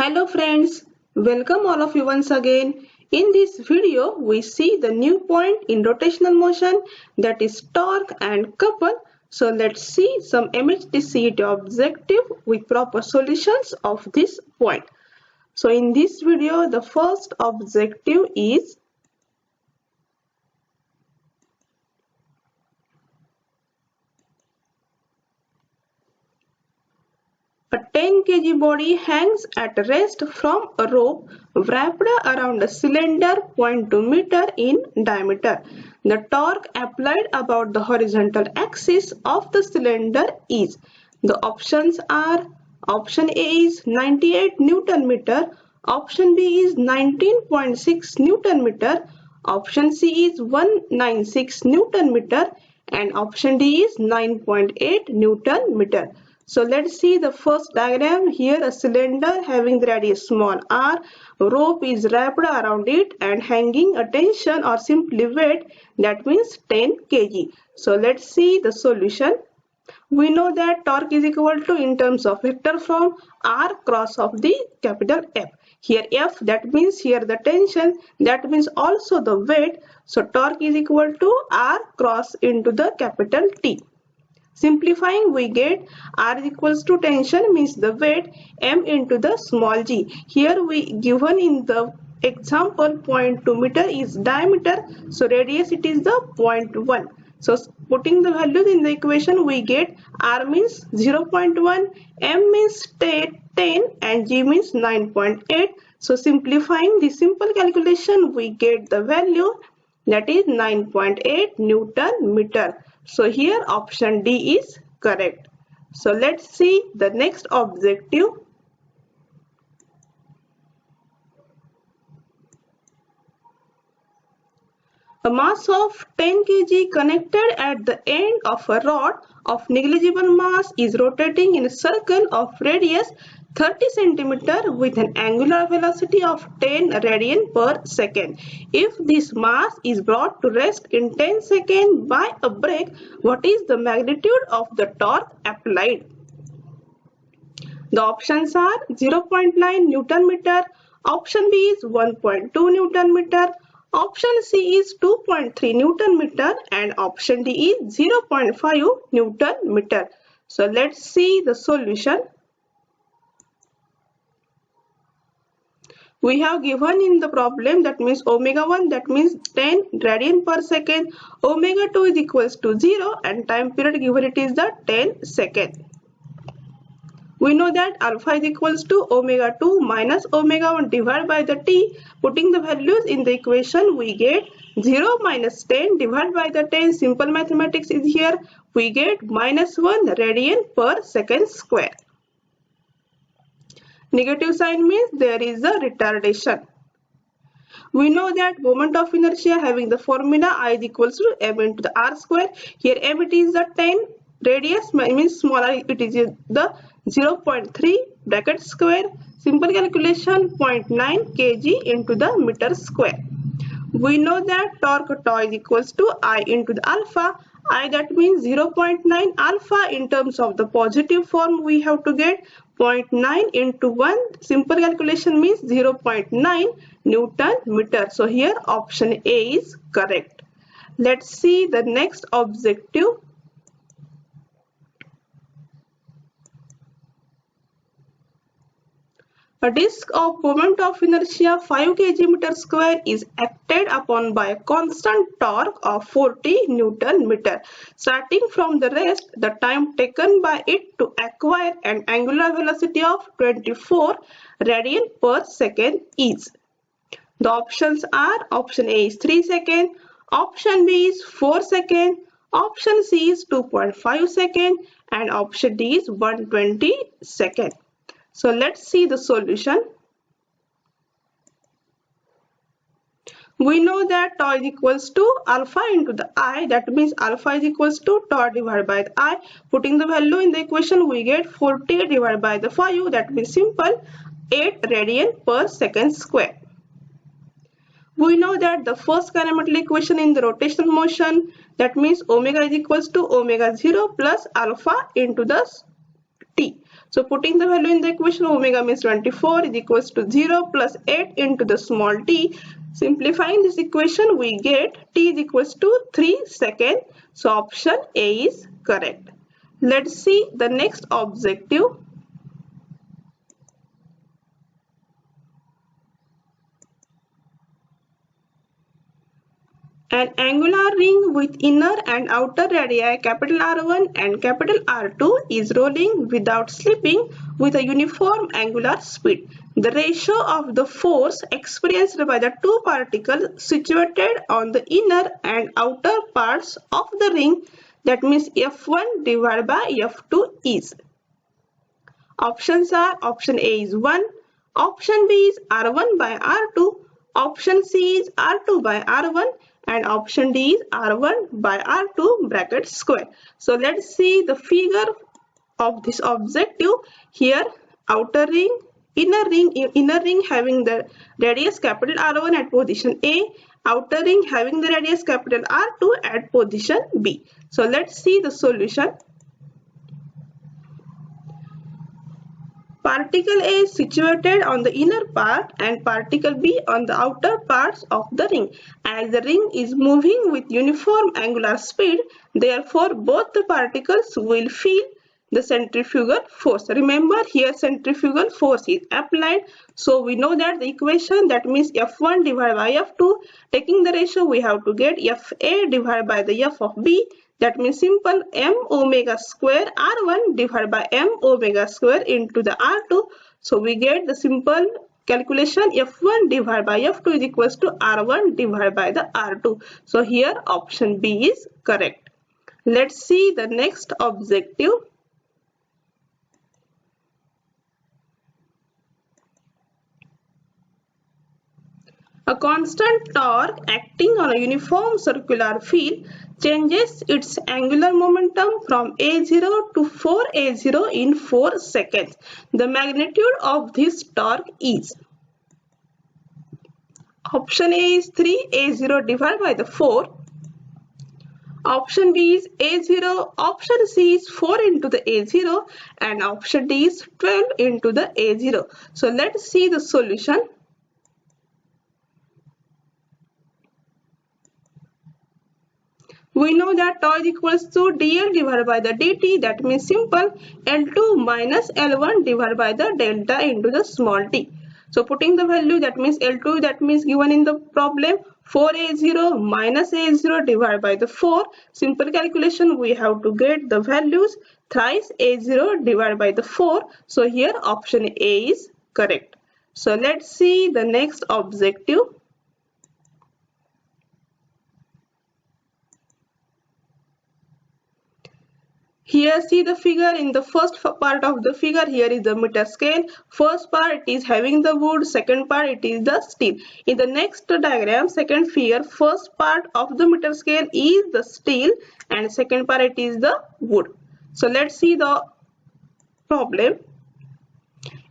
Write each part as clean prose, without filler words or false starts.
Hello friends, welcome all of you once again. In this video, we see the new point in rotational motion, that is torque and couple. So let's see some MHDCET objective with proper solutions of this point. So in this video, the first objective is a 10 kg body hangs at rest from a rope wrapped around a cylinder 0.2 meter in diameter. The torque applied about the horizontal axis of the cylinder is. The options are: option A is 98 Newton meter, option B is 19.6 Newton meter, option C is 196 Newton meter, and option D is 9.8 Newton meter. So let's see the first diagram. Here a cylinder having the radius small r, rope is wrapped around it and hanging a tension or simply weight, that means 10 kg. So let's see the solution. We know that torque is equal to, in terms of vector form, r cross of the capital F. Here F, that means here the tension, that means also the weight. So torque is equal to r cross into the capital T. Simplifying, we get R is equals to tension means the weight, M into the small g. Here we given in the example 0.2 meter is diameter, so radius it is the 0.1. So putting the values in the equation, we get R means 0.1, M means 10 and G means 9.8. So simplifying the simple calculation, we get the value, that is 9.8 Newton meter. So here option D is correct. So let's see the next objective. A mass of 10 kg connected at the end of a rod of negligible mass is rotating in a circle of radius 30 cm with an angular velocity of 10 radian per second. If this mass is brought to rest in 10 seconds by a brake, what is the magnitude of the torque applied? The options are 0.9 Newton meter, option B is 1.2 Newton meter, option C is 2.3 Newton meter, and option D is 0.5 Newton meter. So let's see the solution. We have given in the problem, that means omega 1, that means 10 radian per second, omega 2 is equals to 0, and time period given it is the 10 second. We know that alpha is equals to omega 2 minus omega 1 divided by the t. Putting the values in the equation, we get 0 minus 10 divided by the 10. Simple mathematics is here. We get minus 1 radian per second square. Negative sign means there is a retardation. We know that moment of inertia having the formula I is equals to m into the r square. Here m it is the 10, radius means smaller, it is the 0.3 bracket square. Simple calculation, 0.9 kg into the meter square. We know that torque tau is equals to I into the alpha. I, that means 0.9 alpha. In terms of the positive form, we have to get 0.9 into 1. Simple calculation means 0.9 Newton meter. So here option A is correct. Let's see the next objective. A disk of moment of inertia 5 kg meter square is acted upon by a constant torque of 40 Newton meter. Starting from the rest, the time taken by it to acquire an angular velocity of 24 radian per second is. The options are: option A is 3 seconds, option B is 4 seconds, option C is 2.5 seconds, and option D is 120 seconds. So let's see the solution. We know that tau is equals to alpha into the I, that means alpha is equals to tau divided by the I. Putting the value in the equation, we get 40 divided by the 5, that means simple 8 radian per second square. We know that the first kinematic equation in the rotational motion, that means omega is equals to omega 0 plus alpha into the t. So putting the value in the equation, omega means 24 is equals to 0 plus 8 into the small t. Simplifying this equation, we get t is equals to 3 seconds. So option A is correct. Let's see the next objective. An angular ring with inner and outer radii capital R1 and capital R2 is rolling without slipping with a uniform angular speed. The ratio of the force experienced by the two particles situated on the inner and outer parts of the ring, that means F1 divided by F2, is. Options are: option A is 1, option B is R1 by R2, option C is R2 by R1, and option D is R1 by R2 bracket square. So let's see the figure of this objective. Here outer ring, inner ring having the radius capital R1 at position A, outer ring having the radius capital R2 at position B. So let's see the solution. Particle A is situated on the inner part and particle B on the outer parts of the ring. As the ring is moving with uniform angular speed, therefore both the particles will feel the centrifugal force. Remember, here centrifugal force is applied. So we know that the equation, that means F1 divided by F2, taking the ratio, we have to get FA divided by the F of B. That means simple m omega square R1 divided by m omega square into the R2. So we get the simple calculation, F1 divided by F2 is equals to R1 divided by the R2. So here option B is correct. Let's see the next objective. A constant torque acting on a uniform circular field changes its angular momentum from A0 to 4A0 in 4 seconds. The magnitude of this torque is: option A is 3A0 divided by the 4, option B is A0, option C is 4 into the A0, and option D is 12 into the A0. So let's see the solution. We know that tau is equals to dl divided by the dt, that means simple L2 minus L1 divided by the delta into the small t. So putting the value, that means L2, that means given in the problem 4A0 minus A0 divided by the 4. Simple calculation, we have to get the values thrice A0 divided by the 4. So here option A is correct. So let's see the next objective. Here see the figure. In the first part of the figure, here is the meter scale. First part it is having the wood, second part it is the steel. In the next diagram, second figure, first part of the meter scale is the steel and second part it is the wood. So let's see the problem.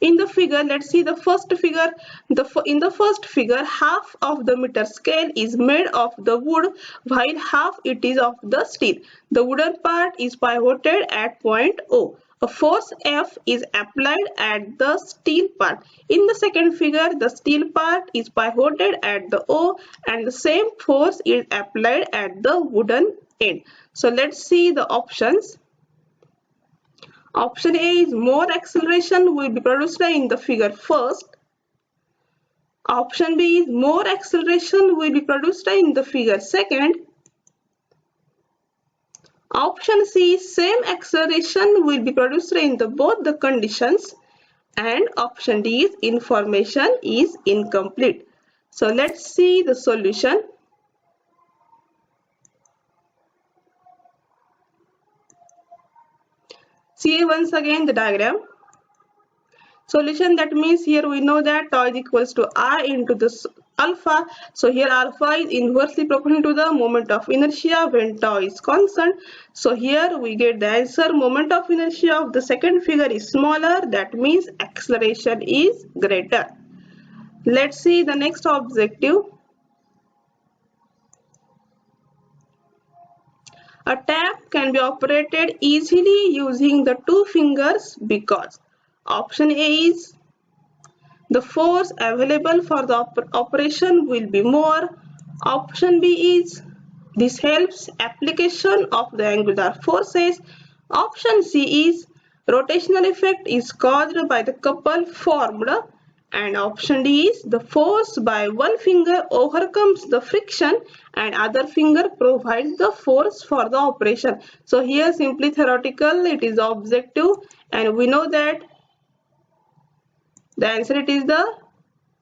In the figure, let's see the first figure. In the first figure, half of the meter scale is made of the wood while half it is of the steel. The wooden part is pivoted at point O. A force F is applied at the steel part. In the second figure, the steel part is pivoted at the O and the same force is applied at the wooden end. So let's see the options. Option A is more acceleration will be produced in the figure first. Option B is more acceleration will be produced in the figure second. Option C, same acceleration will be produced in both the conditions. And option D is information is incomplete. So let's see the solution. See once again the diagram. Solution, that means here we know that tau is equals to I into this alpha. So here alpha is inversely proportional to the moment of inertia when tau is constant. So here we get the answer. Moment of inertia of the second figure is smaller. That means acceleration is greater. Let's see the next objective. A tap can be operated easily using the two fingers because Option A is the force available for the operation will be more. Option B is this helps application of the angular forces. Option C is rotational effect is caused by the couple formed. And option D is the force by one finger overcomes the friction and other finger provides the force for the operation. So here simply theoretical, it is objective, and we know that the answer it is the,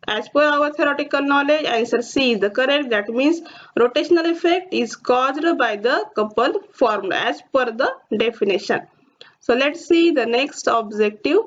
as per our theoretical knowledge, answer C is the correct. That means rotational effect is caused by the couple formed as per the definition. So let's see the next objective.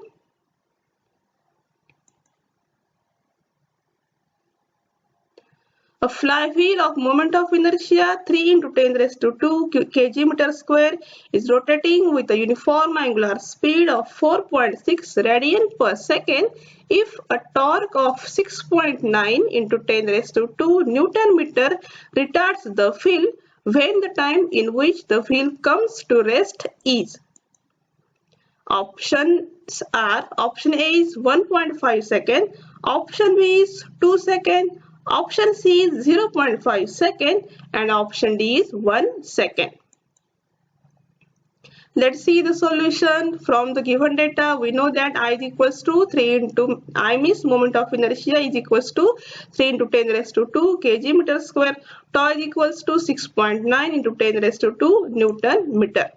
A flywheel of moment of inertia 3 into 10 raised to 2 kg meter square is rotating with a uniform angular speed of 4.6 radian per second if a torque of 6.9 into 10 raised to 2 Newton meter retards the wheel when the time in which the wheel comes to rest is. Options are, option A is 1.5 second, option B is 2 second, option C is 0.5 second, and option D is 1 second. Let's see the solution. From the given data, we know that I is equals to 3 into, I means moment of inertia is equals to 3 into 10 raised to 2 kg meter square, tau is equals to 6.9 into 10 raised to 2 Newton meter.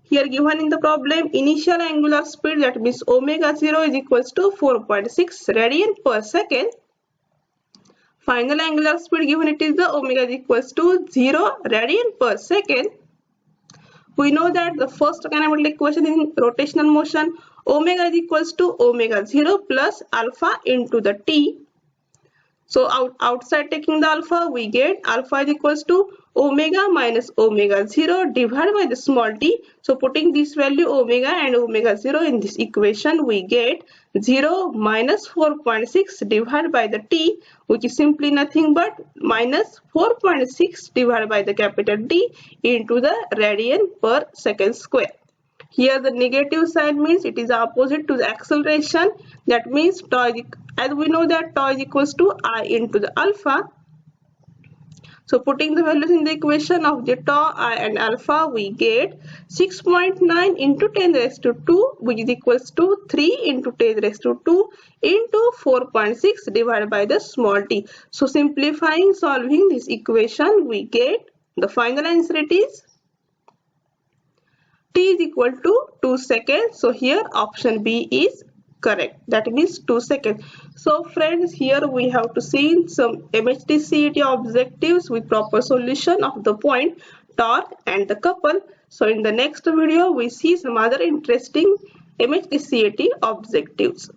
Here given in the problem, initial angular speed, that means omega 0 is equals to 4.6 radian per second. Final angular speed given it is the omega is equals to 0 radian per second. We know that the first kinetic equation in rotational motion, omega is equals to omega 0 plus alpha into the t. So outside taking the alpha, we get alpha is equals to omega minus omega 0 divided by the small t. So putting this value omega and omega 0 in this equation, we get 0 minus 4.6 divided by the t, which is simply nothing but minus 4.6 divided by the capital T into the radian per second square. Here the negative side means it is opposite to the acceleration. That means tau, as we know that tau is equals to I into the alpha. So putting the values in the equation of the tau, I and alpha, we get 6.9 into 10 raised to 2, which is equals to 3 into 10 raised to 2 into 4.6 divided by the small t. So simplifying, solving this equation, we get the final answer it is t is equal to 2 seconds. So here option B is correct. That means 2 seconds. So friends, here we have to see some MHDCET objectives with proper solution of the point, torque and the couple. So in the next video, we see some other interesting MHDCET objectives.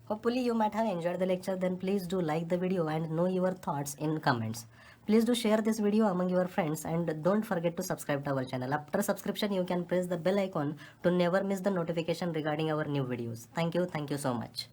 Hopefully you might have enjoyed the lecture. Then please do like the video and know your thoughts in comments. Please do share this video among your friends and don't forget to subscribe to our channel. After subscription, you can press the bell icon to never miss the notification regarding our new videos. Thank you so much.